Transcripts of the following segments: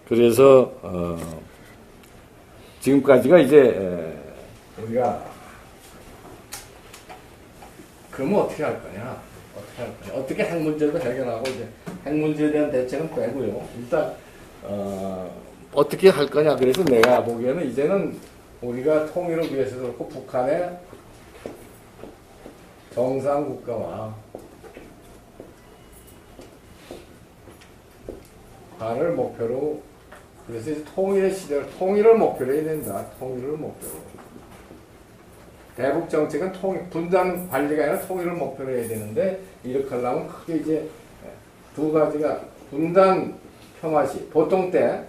그래서 지금까지가 이제 우리가 그러면 어떻게 할 거냐? 어떻게 핵 문제도 해결하고 이제 핵 문제에 대한 대책은 빼고요. 일단 어떻게 할 거냐? 그래서 내가 보기에는 이제는 우리가 통일을 위해서도 그렇고 북한의 정상 국가와 화를 목표로 그래서 이제 통일의 시대를 통일을 목표로 해야 된다. 통일을 목표로. 대북 정책은 분단 관리가 아니라 통일을 목표로 해야 되는데 이렇게 하려면 크게 이제 두 가지가 분단 평화시 보통 때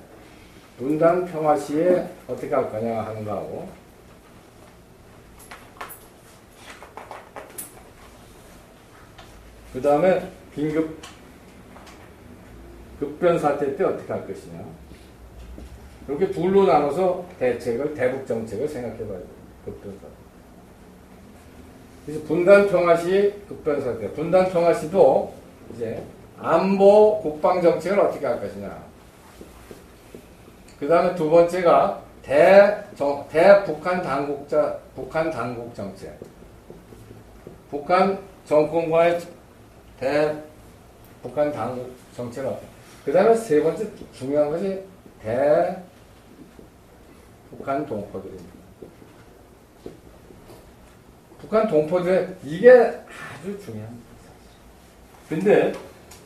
분단 평화시에 어떻게 할 거냐 하는 거하고 그 다음에 긴급 급변 사태 때 어떻게 할 것이냐 이렇게 둘로 나눠서 대북 정책을 생각해 봐야 돼요. 급변 사태. 그래서 분단 평화시 급변 사태. 분단 평화시도 이제 안보 국방 정책을 어떻게 할 것이냐. 그 다음에 두 번째가 대북한 북한 당국 정책. 북한 정권과의 대북한 당국 정책을. 그 다음에 세 번째 중요한 것이 북한 동포들입니다. 북한 동포들 이게 아주 중요합니다. 근데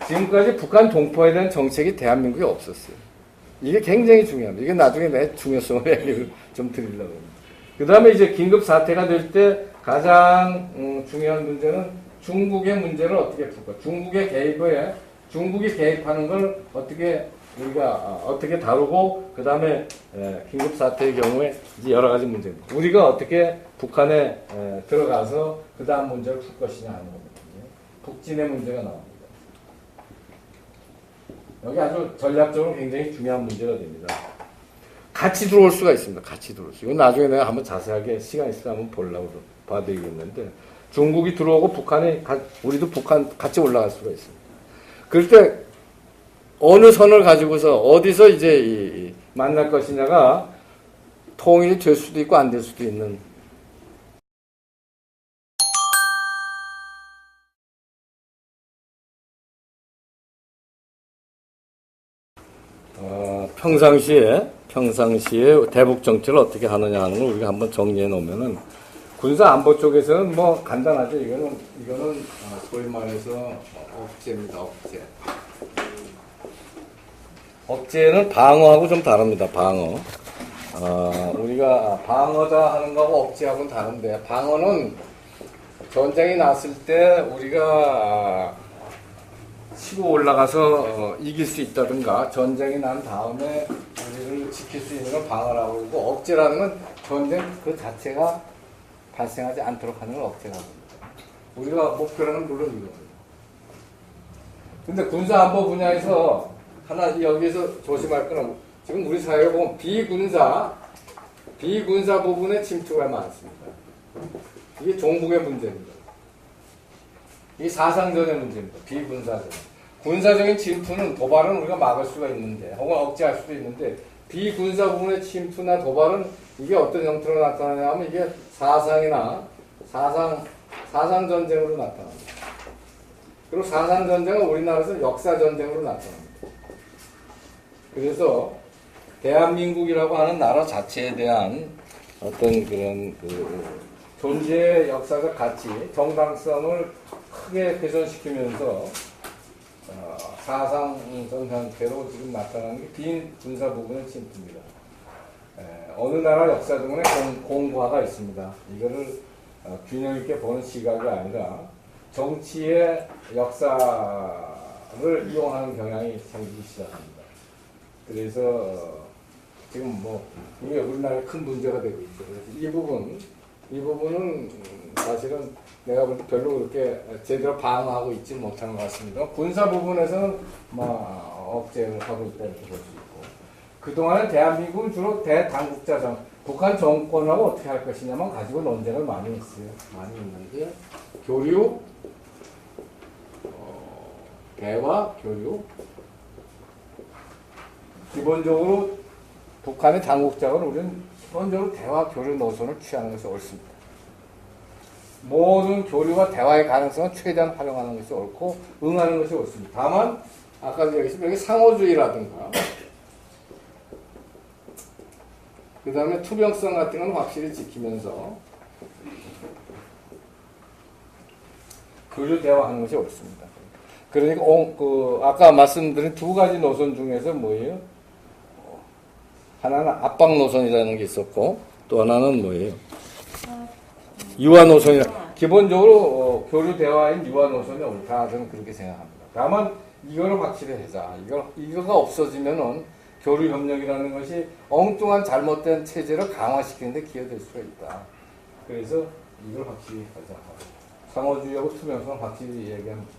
지금까지 북한 동포에 대한 정책이 대한민국에 없었어요. 이게 굉장히 중요합니다. 이게 나중에 내 중요성을 얘기를 좀 드리려고 합니다. 그 다음에 이제 긴급 사태가 될 때 가장 중요한 문제는 중국의 문제를 어떻게 풀까? 중국이 개입하는 걸 어떻게 다루고 그 다음에 긴급 사태의 경우에 이제 여러 가지 문제입니다. 우리가 어떻게 북한에 들어가서 그 다음 문제를 풀 것이냐 하는 겁니다. 북진의 문제가 나옵니다. 여기 아주 전략적으로 굉장히 중요한 문제가 됩니다. 같이 들어올 수가 있습니다. 같이 들어올 수. 이건 나중에 내가 한번 자세하게 시간 있으면 한번 보려고 봐드리겠는데 중국이 들어오고 우리도 북한 같이 올라갈 수가 있습니다. 그럴 때 어느 선을 가지고서 어디서 이제 만날 것이냐가 통일이 될 수도 있고 안 될 수도 있는 평상시에 대북 정책을 어떻게 하느냐 하는 걸 우리가 한번 정리해 놓으면은 군사 안보 쪽에서는 뭐 간단하죠. 이거는 소위 말해서 억제입니다. 억제는 방어하고 좀 다릅니다. 방어. 우리가 방어자 하는 거하고 억제하고는 다른데 방어는 전쟁이 났을 때 우리가 치고 올라가서 이길 수 있다든가 전쟁이 난 다음에 우리를 지킬 수 있는 걸 방어라고 그러고 억제라는 건 전쟁 그 자체가 발생하지 않도록 하는 걸 억제라고 합니다. 우리가 목표는 물론 이겁니다. 근데 군사안보 분야에서 하나 여기서 조심할 건 지금 우리 사회에 보면 비군사 부분에 침투가 많습니다. 이게 종북의 문제입니다. 이게 사상전의 문제입니다. 비군사전. 군사적인 침투는 도발은 우리가 막을 수가 있는데 혹은 억제할 수도 있는데 비군사 부분의 침투나 도발은 이게 어떤 형태로 나타나냐 하면 이게 사상전쟁으로 나타납니다. 그리고 사상전쟁은 우리나라에서 역사전쟁으로 나타납니다. 그래서 대한민국이라고 하는 나라 자체에 대한 어떤 그런 존재의 역사적 가치, 정당성을 크게 훼손시키면서 사상전 형태로 지금 나타나는 게 비군사 부분의 침투입니다. 어느 나라 역사 등에 공과가 있습니다. 이거를 균형 있게 보는 시각이 아니라 정치의 역사를 이용하는 경향이 생기기 시작합니다. 그래서 지금 이게 우리나라에 큰 문제가 되고 있죠. 그래서 이 부분은 사실은 내가 볼 때 별로 그렇게 제대로 방어하고 있지 못하는 것 같습니다. 군사 부분에서는 억제를 하고 있다 이렇게 볼 수 있고 그동안은 대한민국은 주로 대당국자 북한 정권하고 어떻게 할 것이냐만 가지고 논쟁을 많이 했어요. 많이 했는데 교류, 대화, 교류, 기본적으로 북한의 당국자는 우리는 기본적으로 대화 교류 노선을 취하는 것이 옳습니다. 모든 교류와 대화의 가능성은 최대한 활용하는 것이 옳고 응하는 것이 옳습니다. 다만 아까도 얘기했지만 여기 상호주의라든가 그 다음에 투명성 같은 건 확실히 지키면서 교류 대화하는 것이 옳습니다. 그러니까 아까 말씀드린 두 가지 노선 중에서 뭐예요? 하나는 압박 노선이라는 게 있었고 또 하나는 뭐예요? 유화 노선이라. 기본적으로 교류 대화인 유화 노선이 옳다. 저는 그렇게 생각합니다. 다만 이거를 확실히 하자. 이거가 없어지면은 교류 협력이라는 것이 엉뚱한 잘못된 체제를 강화시키는데 기여될 수가 있다. 그래서 이걸 확실히 하자. 상호주의하고 투명성 확실히 얘기합니다.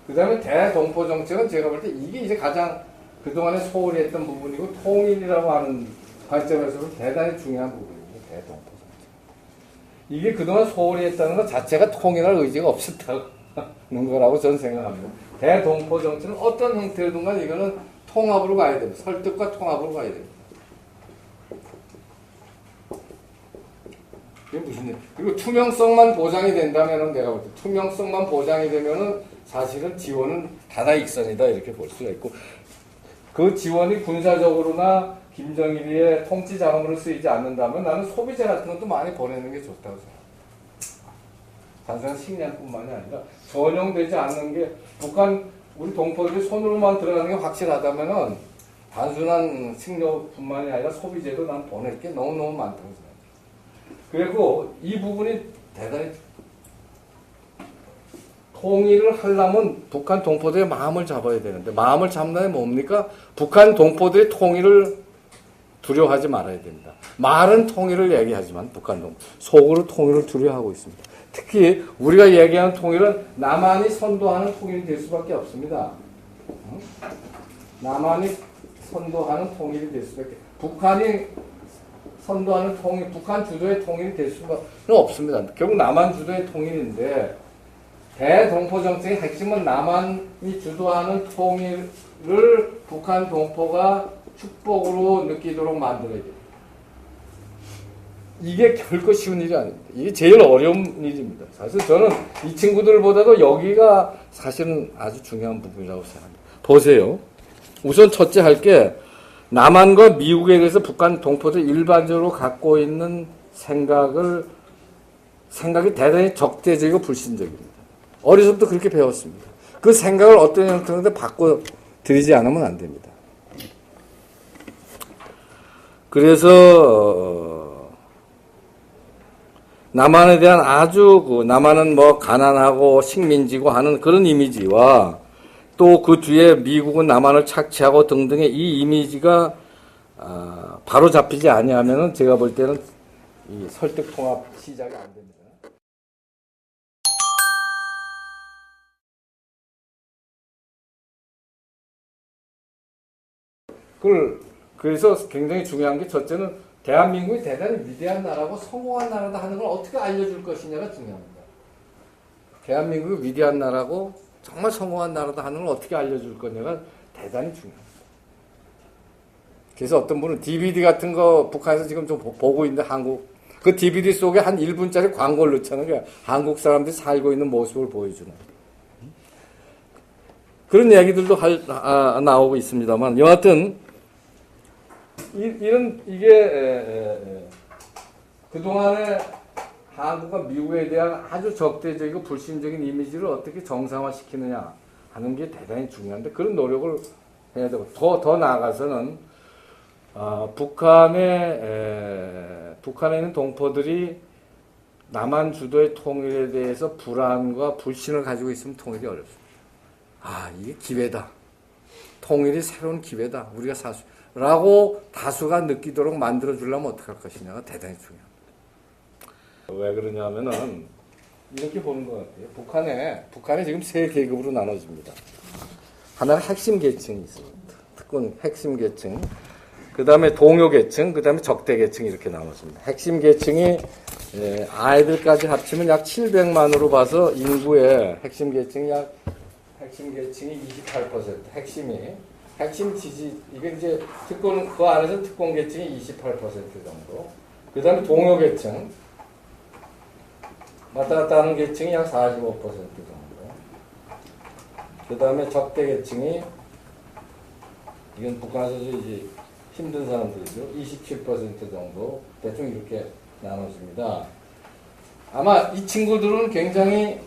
그 다음에 대동포 정책은 제가 볼 때 이게 이제 가장 그동안에 소홀히 했던 부분이고 통일이라고 하는 관점에서는 대단히 중요한 부분입니다. 대동포 정책. 이게 그동안 소홀히 했다는 것 자체가 통일할 의지가 없었다는 거라고 저는 생각합니다. 대동포 정책은 어떤 형태로든 간에 이거는 통합으로 가야 됩니다. 설득과 통합으로 가야 됩니다. 이게 무슨 일? 그리고 투명성만 보장이 된다면은 내가 볼 때 투명성만 보장이 되면은 사실은 지원은 다다익선이다 이렇게 볼 수가 있고 그 지원이 군사적으로나 김정일의 통치 자금으로 쓰이지 않는다면 나는 소비재 같은 것도 많이 보내는 게 좋다고 생각합니다. 단순한 식량뿐만이 아니라 전용되지 않는 게 북한 우리 동포들이 손으로만 들어가는 게 확실하다면은 단순한 식료뿐만이 아니라 소비재도 난 보낼 게 너무너무 많다고 생각합니다. 그리고 이 부분이 대단히 통일을 하려면 북한 동포들의 마음을 잡아야 되는데 마음을 잡는 게 뭡니까? 북한 동포들의 통일을 두려워하지 말아야 됩니다. 말은 통일을 얘기하지만 북한 동포 속으로 통일을 두려워하고 있습니다. 특히 우리가 얘기하는 통일은 남한이 선도하는 통일이 될 수밖에 없습니다. 남한이 선도하는 통일이 될 수밖에 북한이 선도하는 통일, 북한 주도의 통일이 될 수가 없습니다. 결국 남한 주도의 통일인데 대동포 정책의 핵심은 남한이 주도하는 통일을 북한 동포가 축복으로 느끼도록 만들어야 돼요. 이게 결코 쉬운 일이 아닙니다. 이게 제일 어려운 일입니다. 사실 저는 이 친구들보다도 여기가 사실은 아주 중요한 부분이라고 생각합니다. 보세요. 우선 첫째 할 게 남한과 미국에 대해서 북한 동포들이 일반적으로 갖고 있는 생각이 대단히 적대적이고 불신적입니다. 어려서부터 그렇게 배웠습니다. 그 생각을 어떤 형태로든 바꿔드리지 않으면 안 됩니다. 그래서 남한에 대한 남한은 뭐 가난하고 식민지고 하는 그런 이미지와 또 그 뒤에 미국은 남한을 착취하고 등등의 이 이미지가 바로 잡히지 아니하면은 제가 볼 때는 이 설득 통합 시작이 안 됩니다. 그래서 굉장히 중요한 게 첫째는 대한민국이 대단히 위대한 나라고 성공한 나라다 하는 걸 어떻게 알려줄 것이냐가 중요합니다. 대한민국이 위대한 나라고 정말 성공한 나라다 하는 걸 어떻게 알려줄 거냐가 대단히 중요합니다. 그래서 어떤 분은 DVD 같은 거 북한에서 지금 좀 보고 있는데 그 DVD 속에 한 1분짜리 광고를 넣잖아요. 그러니까 한국 사람들이 살고 있는 모습을 보여주는. 그런 얘기들도 나오고 있습니다만 여하튼 이게 그동안에 한국과 미국에 대한 아주 적대적이고 불신적인 이미지를 어떻게 정상화시키느냐 하는 게 대단히 중요한데 그런 노력을 해야 되고 더 나아가서는 북한에 있는 동포들이 남한 주도의 통일에 대해서 불안과 불신을 가지고 있으면 통일이 어렵습니다. 이게 기회다. 통일이 새로운 기회다. 우리가 라고 다수가 느끼도록 만들어주려면 어떻게 할 것이냐가 대단히 중요합니다. 왜 그러냐면은 이렇게 보는 것 같아요. 북한에 지금 세 계급으로 나눠집니다. 하나는 핵심 계층이 있습니다. 특권 핵심 계층, 그 다음에 동요 계층, 그 다음에 적대 계층 이렇게 나눠집니다. 핵심 계층이 아이들까지 합치면 약 700만으로 봐서 인구의 핵심 계층이 28%, 핵심이 핵심 지지, 이게 이제 특권, 그 안에서 특권 계층이 28% 정도. 그 다음에 동료 계층, 왔다 갔다 하는 계층이 약 45% 정도. 그 다음에 적대 계층이, 이건 북한에서 이제 힘든 사람들이죠. 27% 정도. 대충 이렇게 나눠집니다. 아마 이 친구들은 굉장히,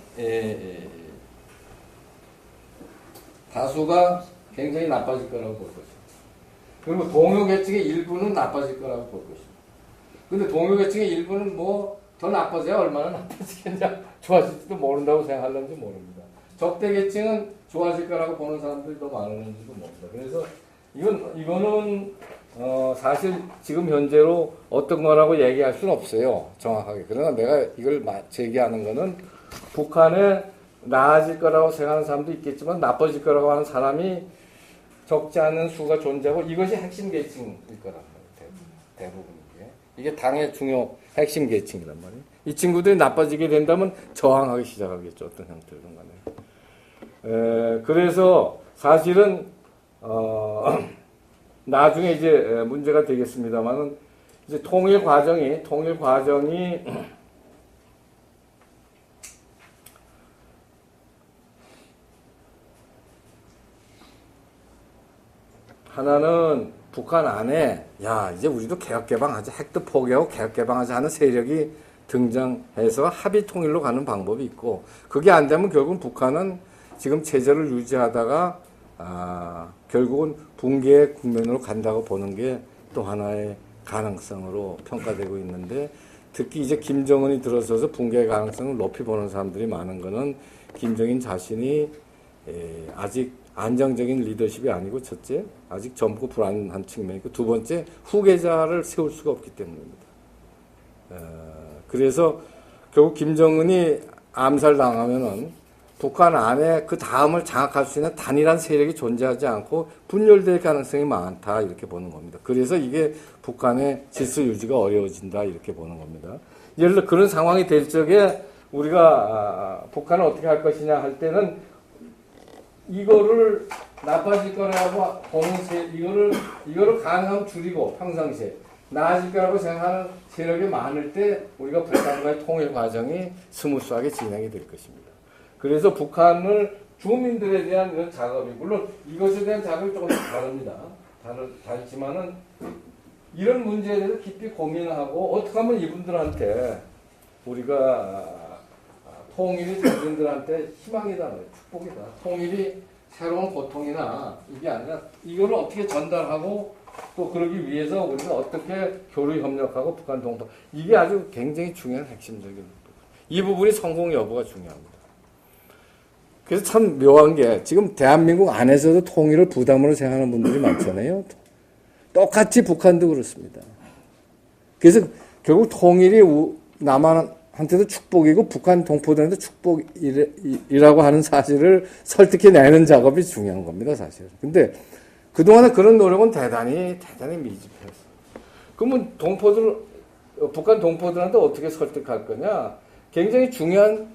다수가 굉장히 나빠질 거라고 볼 것입니다. 그리고 동료 계층의 일부는 나빠질 거라고 볼 것입니다. 근데 동료 계층의 일부는 뭐 더 나빠져야 얼마나 나빠지겠냐, 좋아질지도 모른다고 생각하는지 모릅니다. 적대 계층은 좋아질 거라고 보는 사람들이 더 많은지도 모릅니다. 그래서 이거는 사실 지금 현재로 어떤 거라고 얘기할 수는 없어요, 정확하게. 그러나 내가 이걸 제기하는 거는 북한에 나아질 거라고 생각하는 사람도 있겠지만 나빠질 거라고 하는 사람이 적지 않은 수가 존재하고, 이것이 핵심 계층일 거란 말이에요. 대부분 이게 당의 중요 핵심 계층이란 말이에요. 이 친구들이 나빠지게 된다면 저항하기 시작하겠죠, 어떤 형태로든 간에. 그래서 사실은 나중에 이제 문제가 되겠습니다만은, 이제 통일 과정이 하나는 북한 안에, 야, 이제 우리도 개혁개방하자, 핵도 포기하고 개혁개방하자 하는 세력이 등장해서 합의 통일로 가는 방법이 있고, 그게 안 되면 결국은 북한은 지금 체제를 유지하다가 결국은 붕괴의 국면으로 간다고 보는 게 또 하나의 가능성으로 평가되고 있는데, 특히 이제 김정은이 들어서서 붕괴의 가능성을 높이 보는 사람들이 많은 거는 김정인 자신이 아직 안정적인 리더십이 아니고, 첫째, 아직 젊고 불안한 측면이고, 두 번째, 후계자를 세울 수가 없기 때문입니다. 그래서 결국 김정은이 암살당하면은 북한 안에 그 다음을 장악할 수 있는 단일한 세력이 존재하지 않고 분열될 가능성이 많다, 이렇게 보는 겁니다. 그래서 이게 북한의 질서 유지가 어려워진다, 이렇게 보는 겁니다. 예를 들어 그런 상황이 될 적에 우리가 북한을 어떻게 할 것이냐 할 때는, 이거를 나빠질 거라고 보는 이거를 가능하면 줄이고 평상시에 나아질 거라고 생각하는 세력이 많을 때 우리가 북한과의 통일 과정이 스무스하게 진행이 될 것입니다. 그래서 북한을 주민들에 대한 이런 작업이, 물론 이것에 대한 작업이 조금 다릅니다. 다르지만은 이런 문제에 대해서 깊이 고민하고 어떻게 하면 이분들한테 우리가 통일이 자신들한테 희망이다, 축복이다. 통일이 새로운 고통이나 이게 아니라 이거를 어떻게 전달하고, 또 그러기 위해서 우리가 어떻게 교류 협력하고 북한 동포, 이게 아주 굉장히 중요한 핵심적인 부분. 이 부분이 성공 여부가 중요합니다. 그래서 참 묘한 게, 지금 대한민국 안에서도 통일을 부담으로 생각하는 분들이 많잖아요. 똑같이 북한도 그렇습니다. 그래서 결국 통일이 남한한테도 축복이고 북한 동포들한테 축복이라고 하는 사실을 설득해내는 작업이 중요한 겁니다, 사실. 근데 그동안에 그런 노력은 대단히 미흡했어요. 그러면 북한 동포들한테 어떻게 설득할 거냐? 굉장히 중요한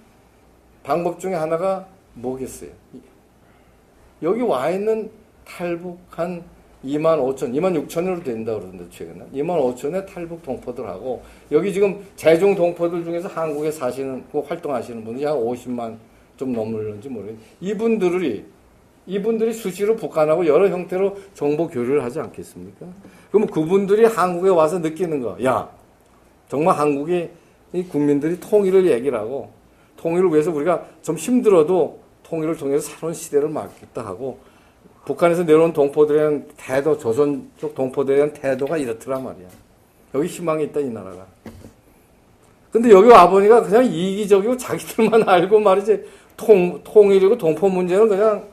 방법 중에 하나가 뭐겠어요? 여기 와 있는 탈북 한 26,000으로 된다 그러던데, 최근에. 25,000의 탈북 동포들하고, 여기 지금 재중 동포들 중에서 한국에 사시는, 활동하시는 분이 약 50만 좀 넘을는지 모르겠는데, 이분들이 수시로 북한하고 여러 형태로 정보 교류를 하지 않겠습니까? 그러면 그분들이 한국에 와서 느끼는 거, 야, 정말 한국이 이 국민들이 통일을 얘기를 하고, 통일을 위해서 우리가 좀 힘들어도 통일을 통해서 새로운 시대를 맞겠다 하고, 북한에서 내려온 동포들에 대한 태도, 조선 쪽 동포들에 대한 태도가 이렇더란 말이야. 여기 희망이 있다, 이 나라가. 근데 여기 와보니까 그냥 이기적이고 자기들만 알고 말이지, 통일이고 동포 문제는 그냥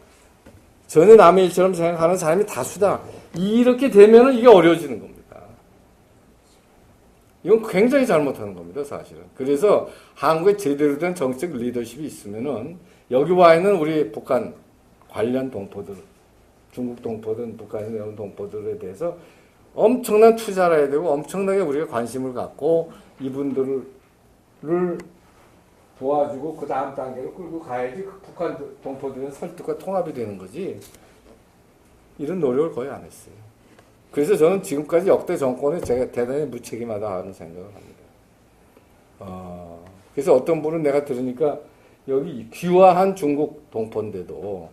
전에 남의 일처럼 생각하는 사람이 다수다. 이렇게 되면은 이게 어려워지는 겁니다. 이건 굉장히 잘못하는 겁니다, 사실은. 그래서 한국에 제대로 된 정책 리더십이 있으면은 여기 와 있는 우리 북한 관련 동포들, 중국 동포든 북한에 내온 동포들에 대해서 엄청난 투자를 해야 되고, 엄청나게 우리가 관심을 갖고 이분들을 도와주고 그 다음 단계로 끌고 가야지 북한 동포들은 설득과 통합이 되는 거지. 이런 노력을 거의 안 했어요. 그래서 저는 지금까지 역대 정권에 제가 대단히 무책임하다 하는 생각을 합니다. 그래서 어떤 분은 내가 들으니까 여기 귀화한 중국 동포인데도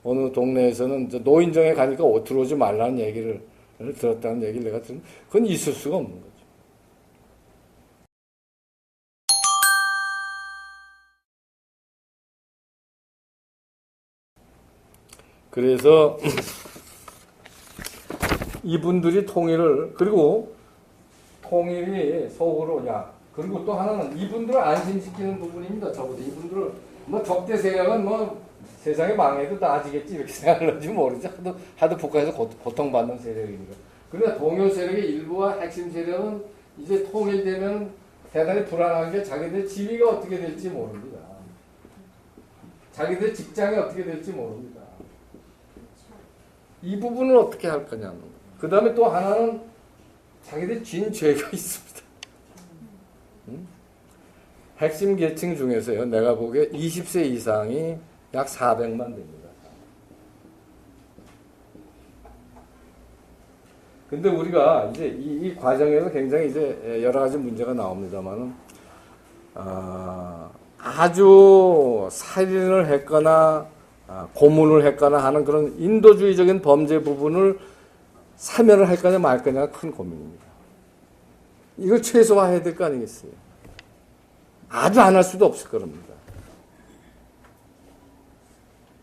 어느 동네에서는 노인정에 가니까 들어오지 말라는 얘기를 들었다는 얘기를 내가 들으면 그건 있을 수가 없는 거죠. 그래서 이분들이 통일을, 그리고 통일이 속으로, 그리고 또 하나는 이분들을 안심시키는 부분입니다. 저보다 이분들을 뭐 적대 세력은 뭐 세상에 망해도 나아지겠지 이렇게 생각하는지 모르지. 하도 북한에서 고통받는 세력이니까. 그러나 동요 세력의 일부와 핵심 세력은 이제 통일되면 대단히 불안한 게 자기들 지위가 어떻게 될지 모릅니다. 자기들 직장이 어떻게 될지 모릅니다. 이 부분을 어떻게 할 거냐는. 그 다음에 또 하나는 자기들 진 죄가 있습니다. 핵심 계층 중에서요, 내가 보기에 20세 이상이 약 400만 됩니다. 근데 우리가 이제 이 과정에서 굉장히 이제 여러 가지 문제가 나옵니다만은, 아주 살인을 했거나, 고문을 했거나 하는 그런 인도주의적인 범죄 부분을 사면을 할 거냐 말 거냐가 큰 고민입니다. 이걸 최소화해야 될 거 아니겠어요? 아주 안 할 수도 없을 겁니다.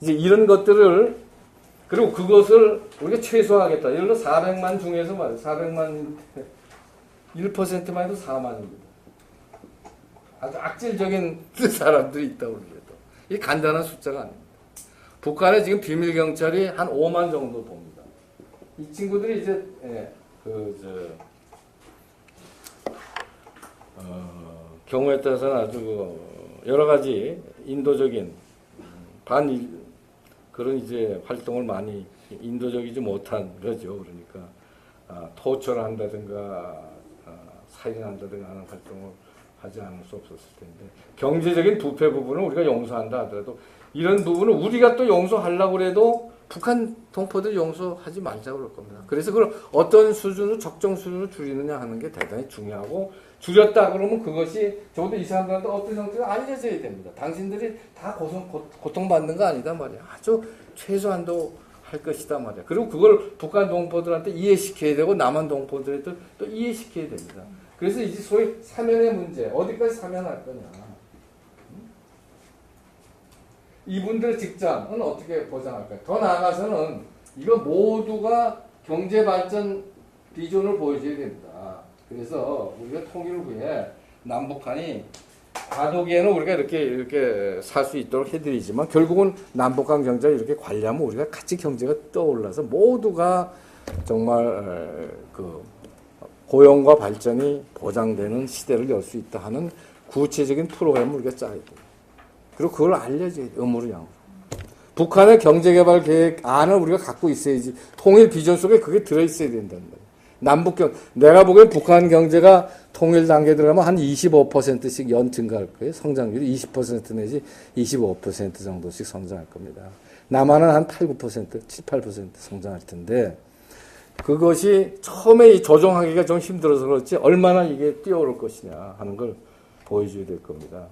이제 이런 것들을, 그리고 그것을 우리가 최소화하겠다. 예를 들어 400만 중에서 말이에요. 400만 1%만 해도 4만입니다. 아주 악질적인 사람들이 있다고 그래도. 이 간단한 숫자가 아닙니다. 북한에 지금 비밀경찰이 한 5만 정도 봅니다. 이 친구들이 이제, 경우에 따라서는 아주 여러 가지 인도적인 그런 이제 활동을 많이 인도적이지 못한 거죠. 그러니까 토처를 한다든가 살인한다든가 하는 활동을 하지 않을 수 없었을 텐데, 경제적인 부패 부분을 우리가 용서한다 하더라도 이런 부분을 우리가 또 용서하려고 해도 북한 동포들 용서하지 말자고 그럴 겁니다. 그래서 그걸 어떤 수준으로, 적정 수준으로 줄이느냐 하는 게 대단히 중요하고, 줄였다 그러면 그것이 적어도 이 사람들한테 어떤 형태로 알려져야 됩니다. 당신들이 다 고통받는 거 아니다 말이야. 아주 최소한도 할 것이다 말이야. 그리고 그걸 북한 동포들한테 이해시켜야 되고 남한 동포들한테 또 이해시켜야 됩니다. 그래서 이제 소위 사면의 문제, 어디까지 사면할 거냐. 이분들의 직장은 어떻게 보장할까요? 더 나아가서는 이거 모두가 경제발전 비전을 보여줘야 됩니다. 그래서 우리가 통일 후에 남북한이 과도기에는 우리가 이렇게 살 수 있도록 해드리지만, 결국은 남북한 경제를 이렇게 관리하면 우리가 같이 경제가 떠올라서 모두가 정말 그 고용과 발전이 보장되는 시대를 열 수 있다 하는 구체적인 프로그램을 우리가 짜야 돼요. 그리고 그걸 알려줘야 돼요. 음으로 양으로. 북한의 경제개발 계획 안을 우리가 갖고 있어야지. 통일 비전 속에 그게 들어있어야 된다는 거예요. 내가 보기엔 북한 경제가 통일 단계 들어가면 한 25%씩 연 증가할 거예요. 성장률이 20% 내지 25% 정도씩 성장할 겁니다. 남한은 한 8, 9%, 7, 8% 성장할 텐데, 그것이 처음에 조정하기가 좀 힘들어서 그렇지 얼마나 이게 뛰어오를 것이냐 하는 걸 보여줘야 될 겁니다.